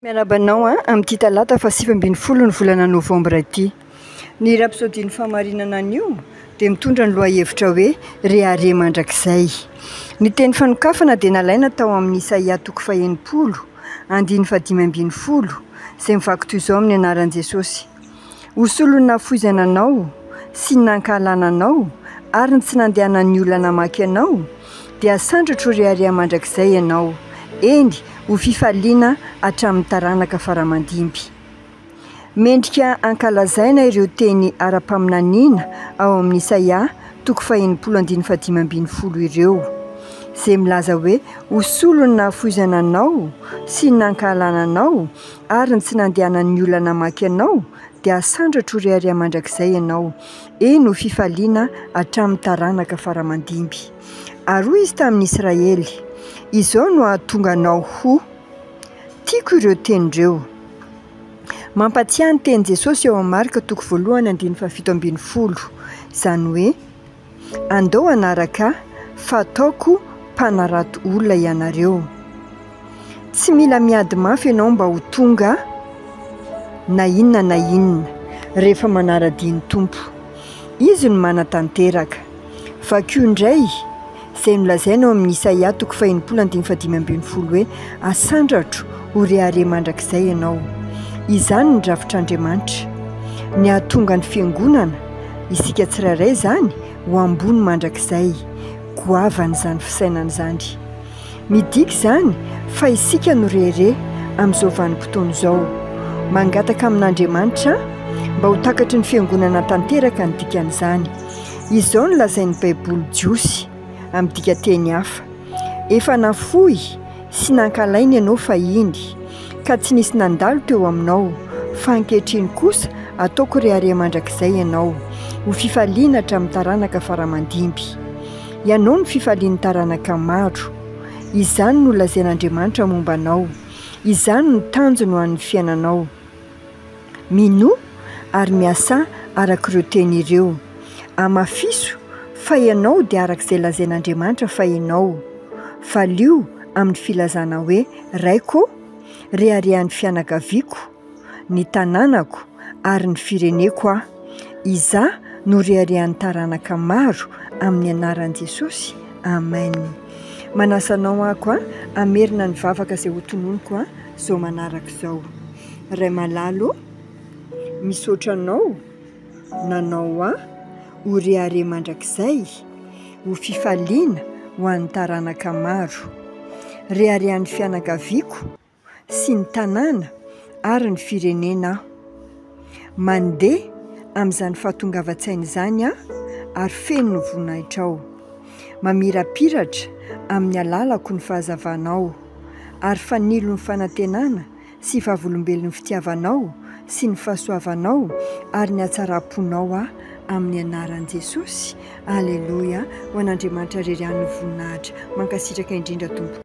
Miarabanao amin'ity talata fa 7-20 ny volana novambra ity. Ny rapsodiny famarinana an'io dia mitondra ny lohahevitra hoe rehare mandrakizay. Ny teny fanokafana dia nalaina tao amin'ny Isaia 1:5-5:20 izay mivaky toy izao amin'ny anaran'i Jesosy. Hosolon'ny nafoizana anao sy ny nankahalana anao ary ny tsy nandehanan'ny olona namaky anao dia sandratro rehare mandrakizay ianao. Eny ho fifaliana hatramin'ny taranaka faramandimby. Mendrika ankalazaina ireo teny ara-paminaniana ao amin'ny Isaia 1:5-5:20 ireo, izay milaza hoe hosolon'ny nafoizana anao sy ny nankahalana anao ary ny tsy nandehanan'ny olona namaky anao dia sandratro rehare mandrakizay ianao. Eny ho fifaliana hatramin'ny taranaka faramandimby. Ary hoy izy tamin'ny Israely: izao no ahatonga anao ho. Tiako ireo tenindreo. Mampatsiahy ny teny Jesosy eo amin'ny Marika 1:17 izany hoe: andao anaraka fa ataoko mpanarato olona ianareo. Tsy mila miady mafy ianao mba ho tonga na inona rehefa manara-diny Tompo. Izy no mana-tanteraka. Vakio indray izay nolazaina ao amin'ny Isaia 1:5-5:20 hoe asandratro ho rehare mandrakizay ianao. Izany ny drafitr'Andriamanitra, ny ahatonga ny fiangonana, isika tsirairay izany ho ambony mandrakizay, goavana izany fisainana izany. Midika izany fa isika no rehare amin'izao vanim-potoana izao, mangataka amin'Andriamanitra mba ho takatry ny fiangonana tanteraka ny dikan'izany. Izao no lazain'ny Baiboly jiosy amin'ny dika teny hafa: efa nafoy sy nankalaina ianao fahiny, ka tsy nisy nandalo teo aminao, fa ankehitriny kosa ataoko rehare mandrakizay ianao, ho fifaliana hatramin'ny taranaka faramandimby. Ianao no fifalian'ny taranaka maro. Izany no lazain'Andriamanitra momba anao. Izany no tanjony ho an'ny fiainanao. Minoa ary miasa arak'ireo teny ireo. Amafiso fa ianao dia arak'izay lazain'Andriamanitra fa ianao. Valio amin'ny filazana hoe raiko, reharehan'ny fianakaviako, ny tanànako ary ny fireneko aho. Izaho no reharehan'ny taranaka maro amin'ny anaran'i Jesosy. Amen. Manasanao ako amerina ny vavaka izay hotononiko izao manaraka izao. Ray malalo, misaotra anao nanao ho rehare mandrakizay, ho fifaliana ho an'ny taranaka maro, reharehan'ny fianakaviako sy ny tanàna ary ny firenena aho. Mandeha amin'izany fahatongavan-tsaina izany ary feno ny voninahitra. Mamirapiratra amin'ny alalako ny fahazavanao ary fanilo ny fanantenana sy vavolombelon'ny fitiavanao sy ny fahasoavanao ary ny hatsara-ponao amin'ny anaran'i Jesosy. Aleluia. Ho an'Andriamanitra rerian'ny voninahitra. Mankasitraka indrindra Tompo.